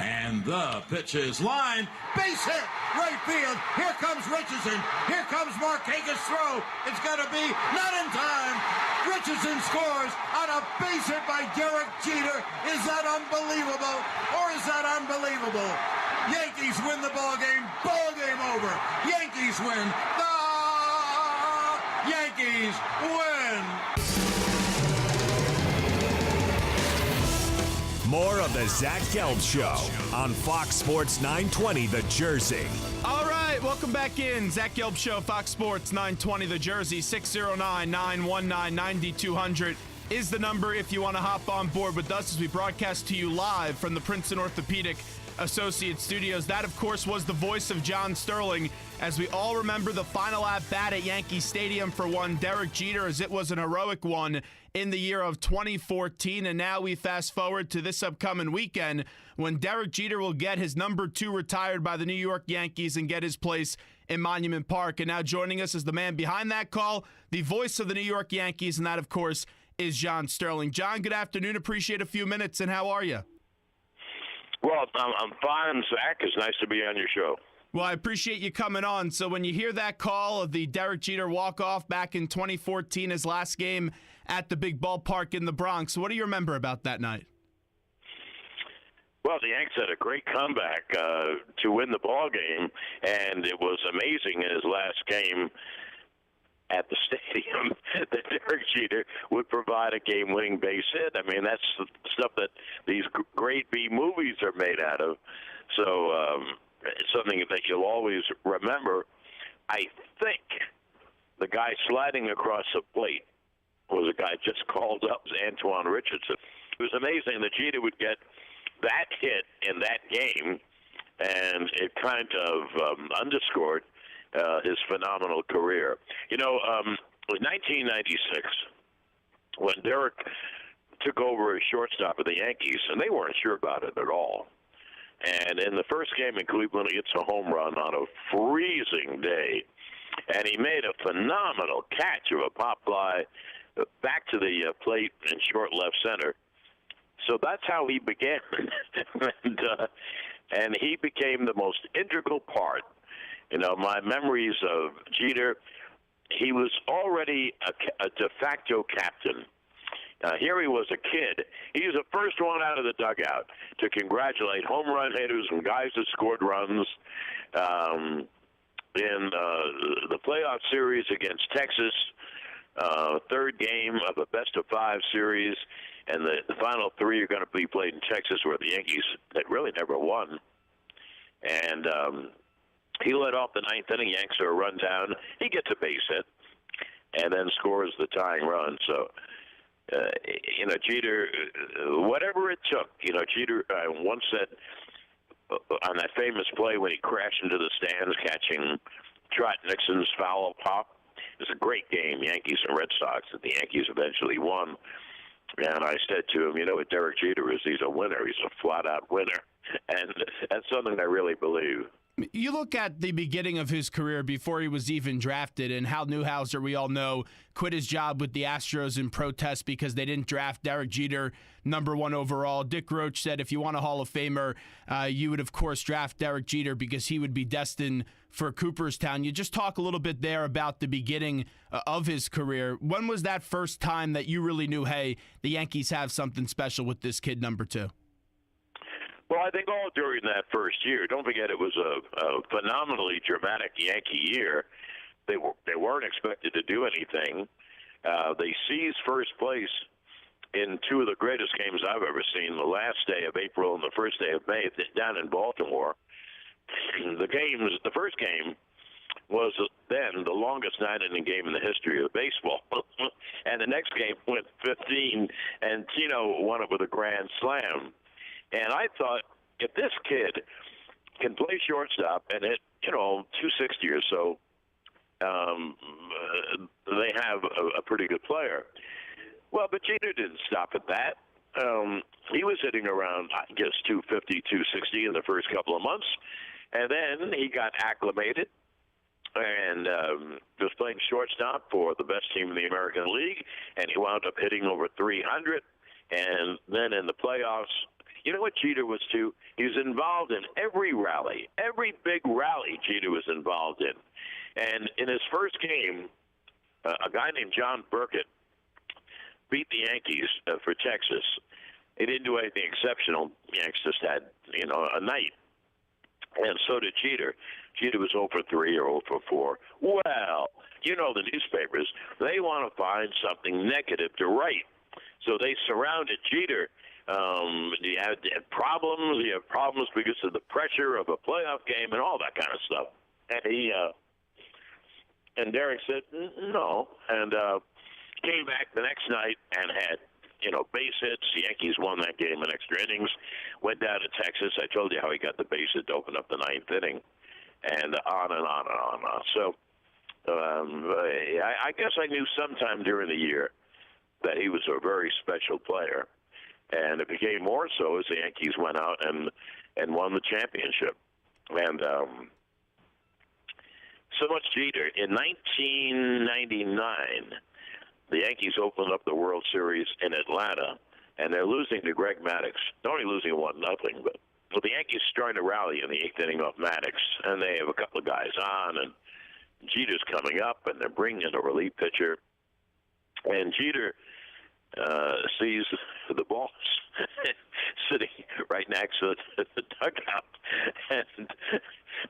And the pitch is lined. Base hit. Right field. Here comes Richardson. Here comes Markakis' throw. It's going to be not in time. Richardson scores on a base hit by Derek Jeter. Is that unbelievable? Or is that unbelievable? Yankees win the ball game. Ball game over. Yankees win. The Yankees win. More of the Zach Gelb Show on Fox Sports 920 The Jersey. All right, welcome back in. Zach Gelb Show, Fox Sports 920 The Jersey. 609-919-9200 is the number if you want to hop on board with us as we broadcast to you live from the Princeton Orthopedic Associates Studios. That, of course, was the voice of John Sterling as we all remember the final at-bat at Yankee Stadium for one Derek Jeter, as it was an heroic one in the year of 2014. And now we fast forward to this upcoming weekend when Derek Jeter will get his number 2 retired by the New York Yankees and get his place in Monument Park. And now joining us is the man behind that call, the voice of the New York Yankees, and that, of course, is John Sterling. John, good afternoon. Appreciate a few minutes, and how are you? Well, I'm fine, Zach. It's nice to be on your show. Well, I appreciate you coming on. So when you hear that call of the Derek Jeter walk-off back in 2014, his last game at the big ballpark in the Bronx, what do you remember about that night? Well, the Yanks had a great comeback to win the ball game, and it was amazing in his last game at the stadium that Derek Jeter would provide a game-winning base hit. I mean, that's the stuff that these great B movies are made out of. So it's something that you'll always remember. I think the guy sliding across the plate was a guy just called up, Antoine Richardson. It was amazing that Jeter would get that hit in that game, and it kind of underscored his phenomenal career. You know, in 1996, when Derek took over as shortstop of the Yankees, and they weren't sure about it at all, and in the first game in Cleveland, he hits a home run on a freezing day, and he made a phenomenal catch of a pop fly back to the plate in short left center. So that's how he began, and he became the most integral part. You know, my memories of Jeter, he was already a de facto captain. Here he was a kid. He was the first one out of the dugout to congratulate home run hitters and guys that scored runs in the playoff series against Texas, third game of a best-of-5 series, and the final 3 are going to be played in Texas, where the Yankees had really never won. And he led off the ninth inning. Yanks are a run down. He gets a base hit and then scores the tying run. So, you know, Jeter, whatever it took, you know, Jeter once said on that famous play when he crashed into the stands catching Trot Nixon's foul pop. It was a great game, Yankees and Red Sox, that the Yankees eventually won. And I said to him, you know what Derek Jeter is? He's a winner. He's a flat-out winner. And that's something I really believe. You look at the beginning of his career before he was even drafted, and Hal Newhouser, we all know, quit his job with the Astros in protest because they didn't draft Derek Jeter number 1 overall. Dick Roach said if you want a Hall of Famer, you would, of course, draft Derek Jeter because he would be destined for Cooperstown. You just talk a little bit there about the beginning of his career. When was that first time that you really knew, hey, the Yankees have something special with this kid number 2? Well, I think all during that first year. Don't forget, it was a phenomenally dramatic Yankee year. They weren't expected to do anything. They seized first place in 2 of the greatest games I've ever seen, the last day of April and the first day of May down in Baltimore. The first game was then the longest 9-inning game in the history of baseball. And the next game went 15, and Tino won it with a grand slam. And I thought, if this kid can play shortstop and hit, 260 or so, they have a pretty good player. Well, but Jeter didn't stop at that. He was hitting around, I guess, 250, 260 in the first couple of months. And then he got acclimated and was playing shortstop for the best team in the American League, and he wound up hitting over 300. And then in the playoffs, you know what Jeter was too? He was involved in every rally. Every big rally Jeter was involved in. And in his first game, a guy named John Burkett beat the Yankees for Texas. He didn't do anything exceptional. The Yankees just had, a night. And so did Jeter. Jeter was 0 for 3 or 0 for 4. Well, the newspapers, they want to find something negative to write. So they surrounded Jeter. You had problems. You have problems because of the pressure of a playoff game and all that kind of stuff. And and Derek said no, and came back the next night and had base hits. The Yankees won that game in extra innings. Went down to Texas. I told you how he got the base hit to open up the ninth inning, and on and on and on and on. So I guess I knew sometime during the year that he was a very special player. And it became more so as the Yankees went out and won the championship. And so much Jeter. In 1999, the Yankees opened up the World Series in Atlanta, and they're losing to Greg Maddux. They're only losing 1-0, but the Yankees starting to rally in the eighth inning off Maddux, and they have a couple of guys on, and Jeter's coming up, and they're bringing in a relief pitcher. And Jeter sees the boss sitting right next to the dugout,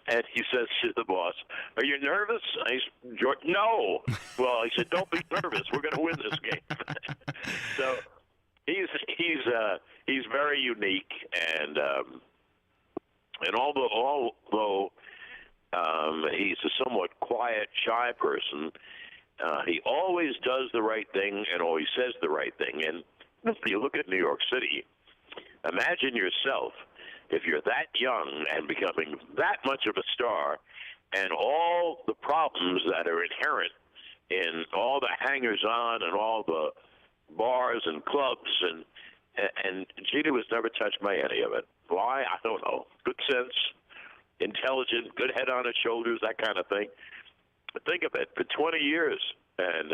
and he says to the boss, "Are you nervous?" George, "No." Well, he said, "Don't be nervous. We're going to win this game." So he's very unique, and although he's a somewhat quiet, shy person, he always does the right thing and always says the right thing. And if you look at New York City, imagine yourself if you're that young and becoming that much of a star, and all the problems that are inherent in all the hangers-on and all the bars and clubs, and Jeter was never touched by any of it. Why? I don't know. Good sense, intelligent, good head on his shoulders, that kind of thing. But think of it, for 20 years, and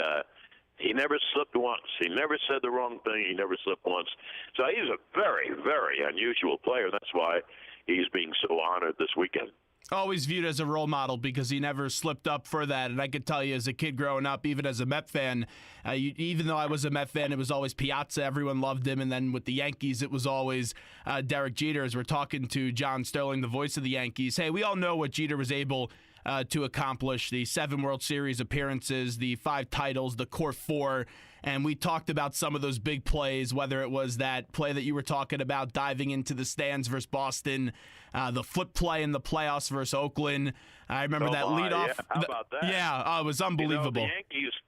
he never slipped once. He never said the wrong thing. He never slipped once. So he's a very, very unusual player. That's why he's being so honored this weekend. Always viewed as a role model because he never slipped up for that. And I could tell you as a kid growing up, even as a Met fan, even though I was a Met fan, it was always Piazza. Everyone loved him. And then with the Yankees, it was always Derek Jeter. As we're talking to John Sterling, the voice of the Yankees. Hey, we all know what Jeter was able to accomplish: the 7 World Series appearances, the 5 titles, the core 4. And we talked about some of those big plays, whether it was that play that you were talking about, diving into the stands versus Boston, the flip play in the playoffs versus Oakland. I remember that leadoff. Yeah. How about that? Yeah, it was unbelievable.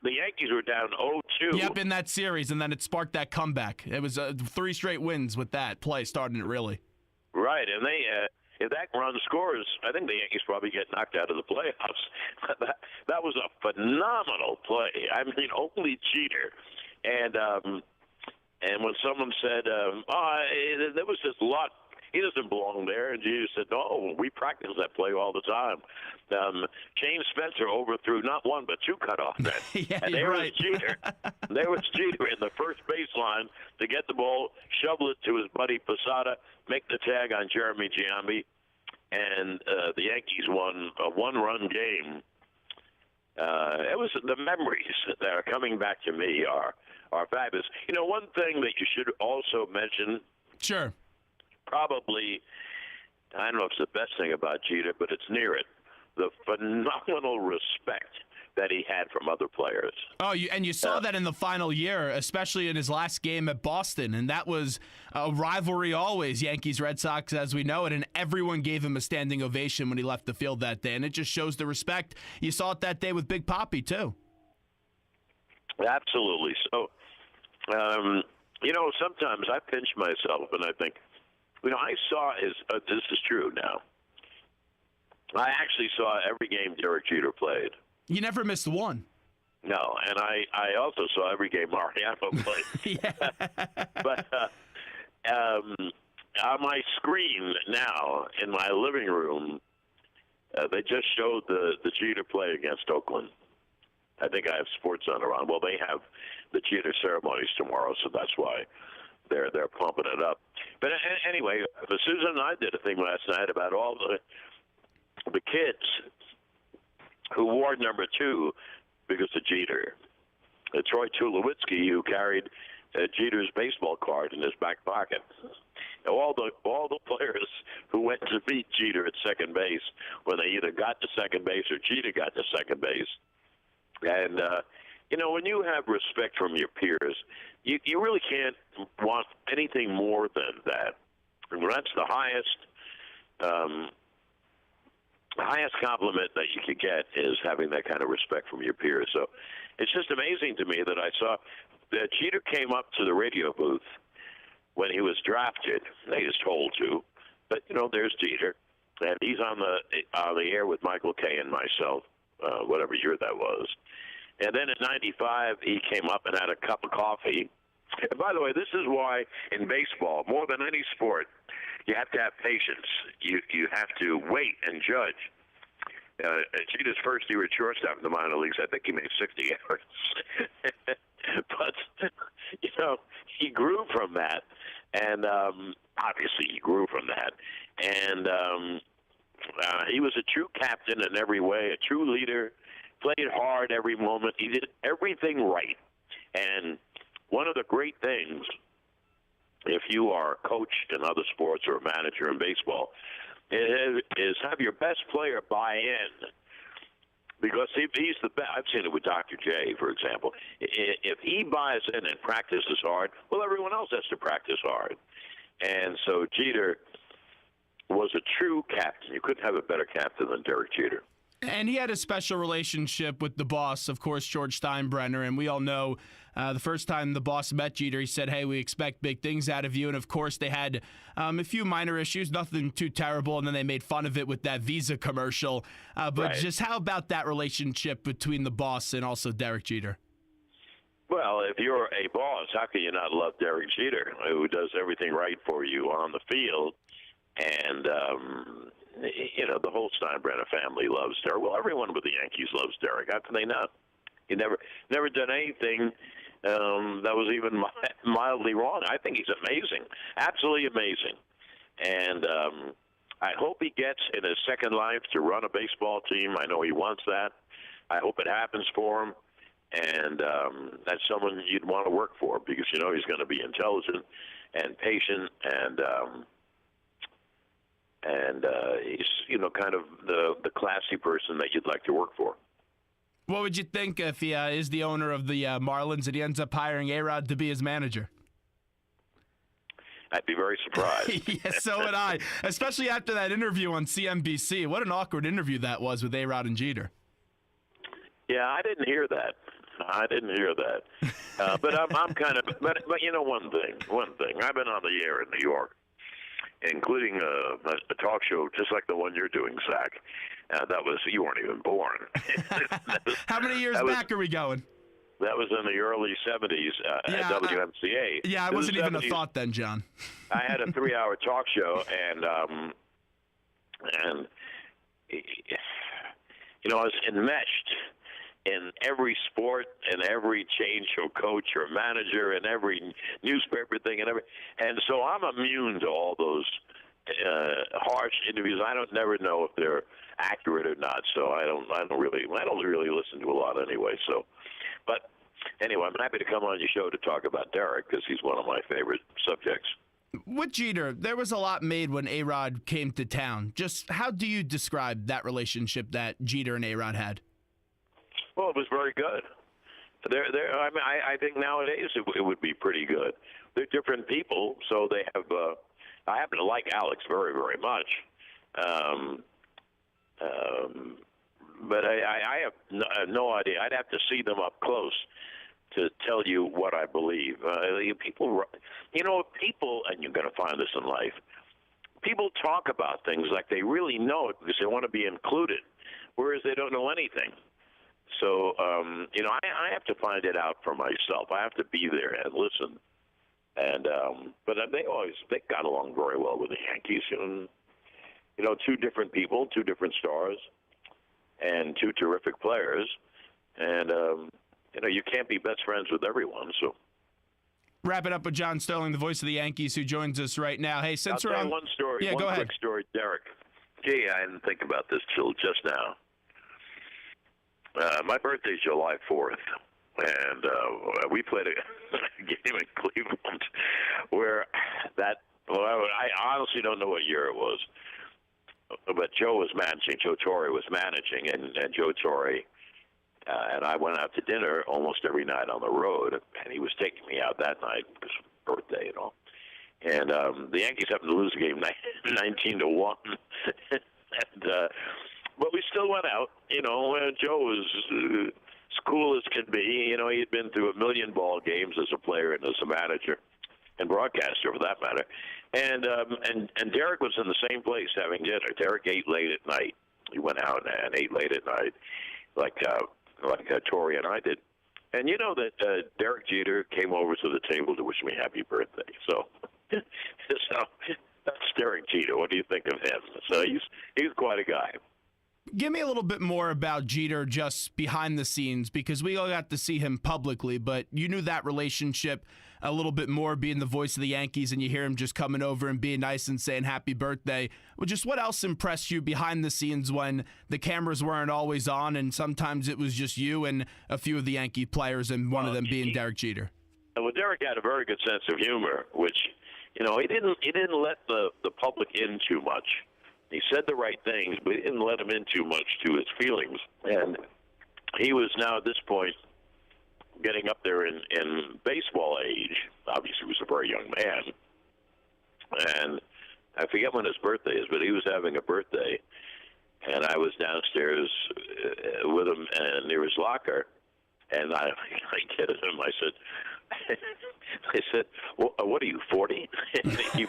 The Yankees were down 0-2. Yep, in that series, and then it sparked that comeback. It was 3 straight wins with that play, starting it really. Right, and they if that run scores, I think the Yankees probably get knocked out of the playoffs. That was a phenomenal play. I mean, only Jeter. And when someone said, there was just luck, he doesn't belong there, and Jeter said, no, we practice that play all the time. Shane Spencer overthrew not 1 but 2 cutoff men. Yeah, and there was Jeter. There was Jeter in the first baseline to get the ball, shovel it to his buddy Posada, make the tag on Jeremy Giambi, and the Yankees won a 1-run game. It was the memories that are coming back to me are fabulous. You know, one thing that you should also mention. Sure. Probably, I don't know if it's the best thing about Jeter, but it's near it. The phenomenal respect that he had from other players. Oh, you saw that in the final year, especially in his last game at Boston, and that was a rivalry always, Yankees-Red Sox as we know it, and everyone gave him a standing ovation when he left the field that day, and it just shows the respect. You saw it that day with Big Papi, too. Absolutely. So, sometimes I pinch myself and I think, I saw this is true now. I actually saw every game Derek Jeter played. You never missed one. No, and I also saw every game Mariano played. Yeah. But on my screen now in my living room, they just showed the Jeter play against Oakland. I think I have SportsCenter on. Well, they have the Jeter ceremonies tomorrow, so that's why they're pumping it up. But anyway, Susan and I did a thing last night about all the kids who wore number 2 because of Jeter. Troy Tulowitzki, who carried Jeter's baseball card in his back pocket. All the players who went to meet Jeter at second base when they either got to second base or Jeter got to second base. And when you have respect from your peers, you really can't want anything more than that. And that's the highest compliment that you could get is having that kind of respect from your peers. So it's just amazing to me that I saw that Jeter came up to the radio booth when he was drafted. He was told to, but there's Jeter, and he's on the air with Michael Kay and myself, whatever year that was. And then in '95, he came up and had a cup of coffee. And by the way, this is why in baseball, more than any sport, you have to have patience. You have to wait and judge. Jeter's first year at shortstop in the minor leagues, I think he made 60 errors. But, he grew from that. And obviously he grew from that. And he was a true captain in every way, a true leader, played hard every moment. He did everything right. And one of the great things, if you are a coach in other sports or a manager in baseball, is have your best player buy in. Because if he's the best, I've seen it with Dr. J, for example. If he buys in and practices hard, well, everyone else has to practice hard. And so Jeter was a true captain. You couldn't have a better captain than Derek Jeter. And he had a special relationship with the boss, of course, George Steinbrenner. And we all know the first time the boss met Jeter, he said, hey, we expect big things out of you. And, of course, they had a few minor issues, nothing too terrible. And then they made fun of it with that Visa commercial. But right. Just how about that relationship between the boss and also Derek Jeter? Well, if you're a boss, how can you not love Derek Jeter, who does everything right for you on the field? And, the whole Steinbrenner family loves Derek. Well, everyone with the Yankees loves Derek. How can they not? He never done anything that was even mildly wrong. I think he's amazing, absolutely amazing. And I hope he gets in his second life to run a baseball team. I know he wants that. I hope it happens for him. And that's someone you'd want to work for because he's going to be intelligent and patient and he's kind of the classy person that you'd like to work for. What would you think if he is the owner of the Marlins and he ends up hiring A-Rod to be his manager? I'd be very surprised. Yeah, so would I, especially after that interview on CNBC. What an awkward interview that was with A-Rod and Jeter. Yeah, I didn't hear that. But I'm kind of. But one thing. I've been on the air in New York, including a talk show just like the one you're doing, Zach. You weren't even born. How many years back are we going? That was in the early 70s at WMCA. Yeah, I wasn't even a thought then, John. I had a 3-hour talk show, and I was enmeshed in every sport and every change of coach or manager and every newspaper thing and so I'm immune to all those harsh interviews. I never know if they're accurate or not. So I don't really listen to a lot anyway. So, but anyway, I'm happy to come on your show to talk about Derek because he's one of my favorite subjects. With Jeter, there was a lot made when A-Rod came to town. Just how do you describe that relationship that Jeter and A-Rod had? Well, it was very good. I think nowadays it would be pretty good. They're different people, so they have. I happen to like Alex very, very much, but I have no idea. I'd have to see them up close to tell you what I believe. People, and you're going to find this in life. People talk about things like they really know it because they want to be included, whereas they don't know anything. So, I have to find it out for myself. I have to be there and listen. And but they got along very well with the Yankees. Two different people, two different stars, and two terrific players. And you can't be best friends with everyone. So, Wrap it up with John Sterling, the voice of the Yankees, who joins us right now. Hey, since I'll we're tell on you one story. Yeah, one go quick ahead. story, Derek. Gee, I didn't think about this till just now. My birthday's July 4th, and we played a game in Cleveland where I honestly don't know what year it was, but Joe was managing. Joe Torre was managing, and Joe Torre and I went out to dinner almost every night on the road, and he was taking me out that night because birthday and all. And the Yankees happened to lose the game 19-1, but we still went out. Joe was as cool as could be. He had been through a million ball games as a player and as a manager and broadcaster, for that matter. And Derek was in the same place having dinner. Derek ate late at night. He went out and ate late at night, like Tori and I did. And you know that Derek Jeter came over to the table to wish me happy birthday. So that's Derek Jeter. What do you think of him? So he's quite a guy. Give me a little bit more about Jeter just behind the scenes, because we all got to see him publicly, but you knew that relationship a little bit more being the voice of the Yankees, and you hear him just coming over and being nice and saying happy birthday. Well, just what else impressed you behind the scenes when the cameras weren't always on and sometimes it was just you and a few of the Yankee players, and one of them being Derek Jeter? Well, Derek had a very good sense of humor, which, he didn't let the public in too much. He said the right things, but he didn't let him in too much to his feelings. And he was now at this point getting up there in baseball age. Obviously, he was a very young man. And I forget when his birthday is, but he was having a birthday. And I was downstairs with him and near his locker. And I get at him. I said, well, what are you, 40? he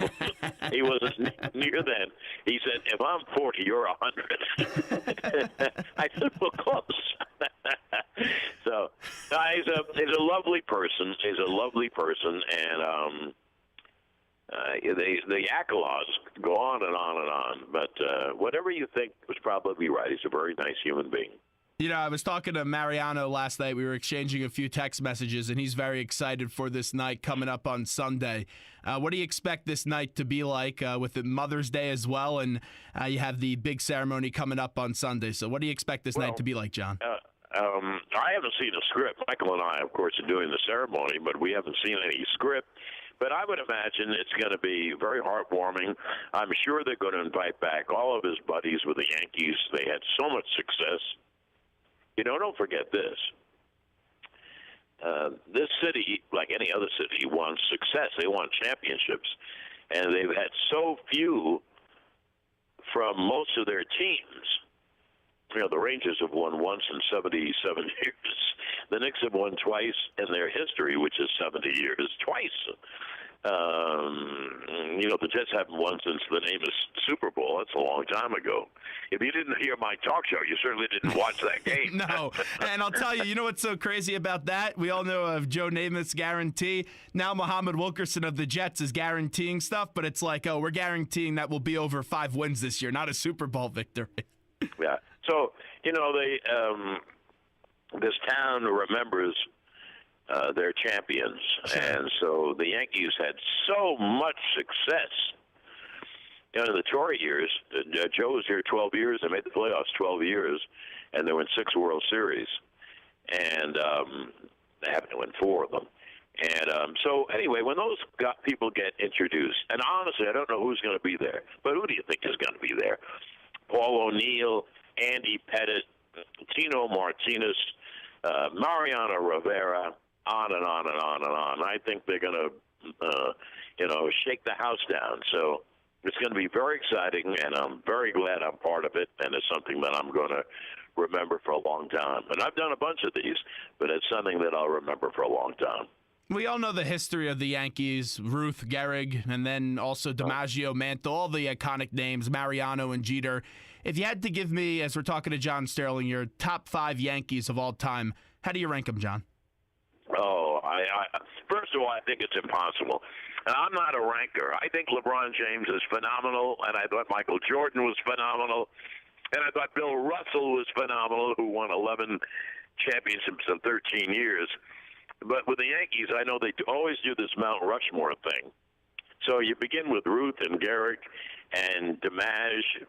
wasn't near then. He said, if I'm 40, you're 100. I said, well, close. So he's a lovely person. He's a lovely person, and the accolades go on and on and on. But whatever you think was probably right. He's a very nice human being. I was talking to Mariano last night. We were exchanging a few text messages, and he's very excited for this night coming up on Sunday. What do you expect this night to be like with the Mother's Day as well? And you have the big ceremony coming up on Sunday. So what do you expect this night to be like, John? I haven't seen a script. Michael and I, of course, are doing the ceremony, but we haven't seen any script. But I would imagine it's going to be very heartwarming. I'm sure they're going to invite back all of his buddies with the Yankees. They had so much success. Don't forget this. This city, like any other city, wants success. They want championships. And they've had so few from most of their teams. The Rangers have won once in 77 years. The Knicks have won twice in their history, which is 70 years, twice. The Jets haven't won since the name is Super Bowl. That's a long time ago. If you didn't hear my talk show, you certainly didn't watch that game. No, and I'll tell you, what's so crazy about that? We all know of Joe Namath's guarantee. Now Muhammad Wilkerson of the Jets is guaranteeing stuff, but it's like, we're guaranteeing that we'll be over 5 wins this year, not a Super Bowl victory. Yeah. So, this town remembers their champions. And so the Yankees had so much success. In the Torre years, Joe was here 12 years. They made the playoffs 12 years, and they won 6 World Series. And they happened to win 4 of them. And so, anyway, when those people get introduced, and honestly, I don't know who's going to be there, but who do you think is going to be there? Paul O'Neill, Andy Pettit, Tino Martinez, Mariano Rivera, on and on and on and on. I think they're going to, shake the house down. So it's going to be very exciting, and I'm very glad I'm part of it, and it's something that I'm going to remember for a long time. And I've done a bunch of these, but it's something that I'll remember for a long time. We all know the history of the Yankees, Ruth, Gehrig, and then also DiMaggio, Mantle, all the iconic names, Mariano and Jeter. If you had to give me, as we're talking to John Sterling, your top 5 Yankees of all time, how do you rank them, John? Oh, first of all, I think it's impossible. And I'm not a ranker. I think LeBron James is phenomenal, and I thought Michael Jordan was phenomenal, and I thought Bill Russell was phenomenal, who won 11 championships in 13 years. But with the Yankees, I know they always do this Mount Rushmore thing. So you begin with Ruth and Gehrig and DiMaggio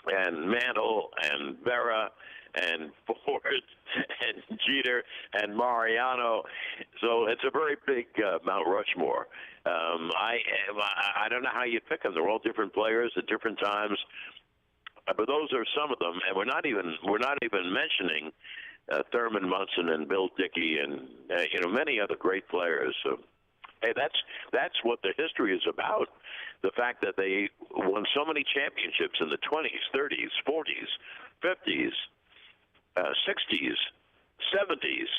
and Mantle and Vera and Ford and Jeter and Mariano. So it's a very big Mount Rushmore. I don't know how you pick them. They're all different players at different times. But those are some of them, and we're not even mentioning Thurman Munson and Bill Dickey and many other great players. So, hey, that's what the history is about. The fact that they won so many championships in the 20s, 30s, 40s, 50s, 60s, 70s,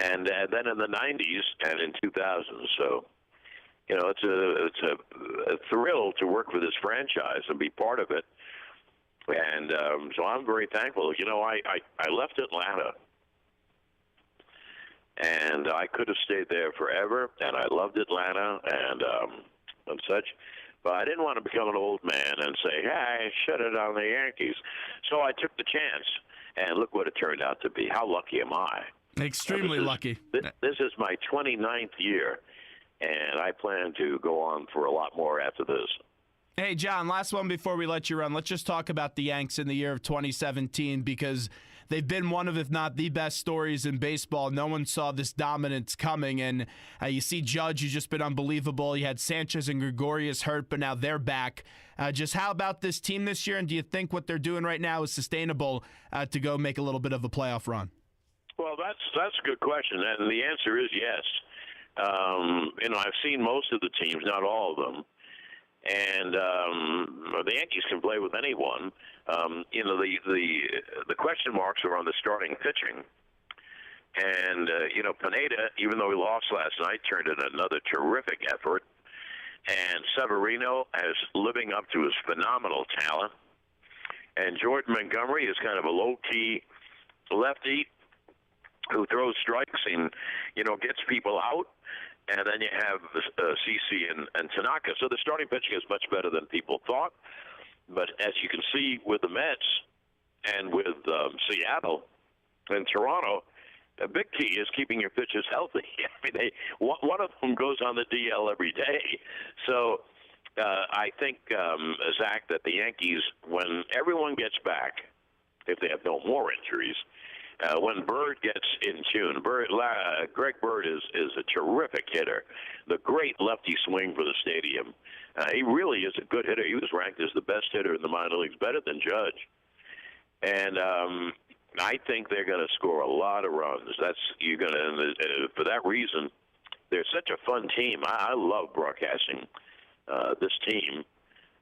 and then in the 90s and in 2000. So, it's a thrill to work for this franchise and be part of it. And so I'm very thankful. I left Atlanta, and I could have stayed there forever, and I loved Atlanta and such. But I didn't want to become an old man and say, hey, shut it on the Yankees. So I took the chance, and look what it turned out to be. How lucky am I? Extremely lucky. This is my 29th year, and I plan to go on for a lot more after this. Hey, John, last one before we let you run. Let's just talk about the Yanks in the year of 2017 because they've been one of, if not the best stories in baseball. No one saw this dominance coming, and you see Judge, who's just been unbelievable. You had Sanchez and Gregorius hurt, but now they're back. Just how about this team this year, and do you think what they're doing right now is sustainable to go make a little bit of a playoff run? Well, that's a good question, and the answer is yes. I've seen most of the teams, not all of them. And the Yankees can play with anyone. The question marks are on the starting pitching. And, Pineda, even though he lost last night, turned in another terrific effort. And Severino is living up to his phenomenal talent. And Jordan Montgomery is kind of a low-key lefty who throws strikes and, gets people out. And then you have CC and Tanaka. So the starting pitching is much better than people thought. But as you can see with the Mets and with Seattle and Toronto, a big key is keeping your pitchers healthy. I mean, one of them goes on the DL every day. So I think, Zach, that the Yankees, when everyone gets back, if they have no more injuries, when Bird gets in tune, Greg Bird is a terrific hitter. The great lefty swing for the stadium. He really is a good hitter. He was ranked as the best hitter in the minor leagues, better than Judge. And I think they're going to score a lot of runs. For that reason, they're such a fun team. I love broadcasting this team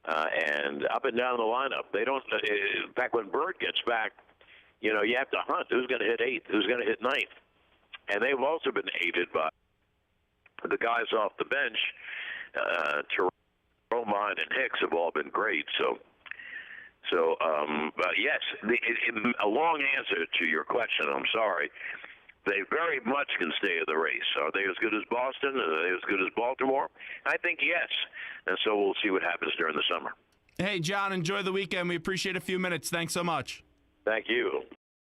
and up and down the lineup. They don't. In fact, when Bird gets back, you have to hunt. Who's going to hit eighth? Who's going to hit ninth? And they've also been aided by the guys off the bench. Romine and Hicks have all been great. So yes, a long answer to your question. I'm sorry. They very much can stay in the race. Are they as good as Boston? Are they as good as Baltimore? I think yes. And so we'll see what happens during the summer. Hey, John, enjoy the weekend. We appreciate a few minutes. Thanks so much. Thank you.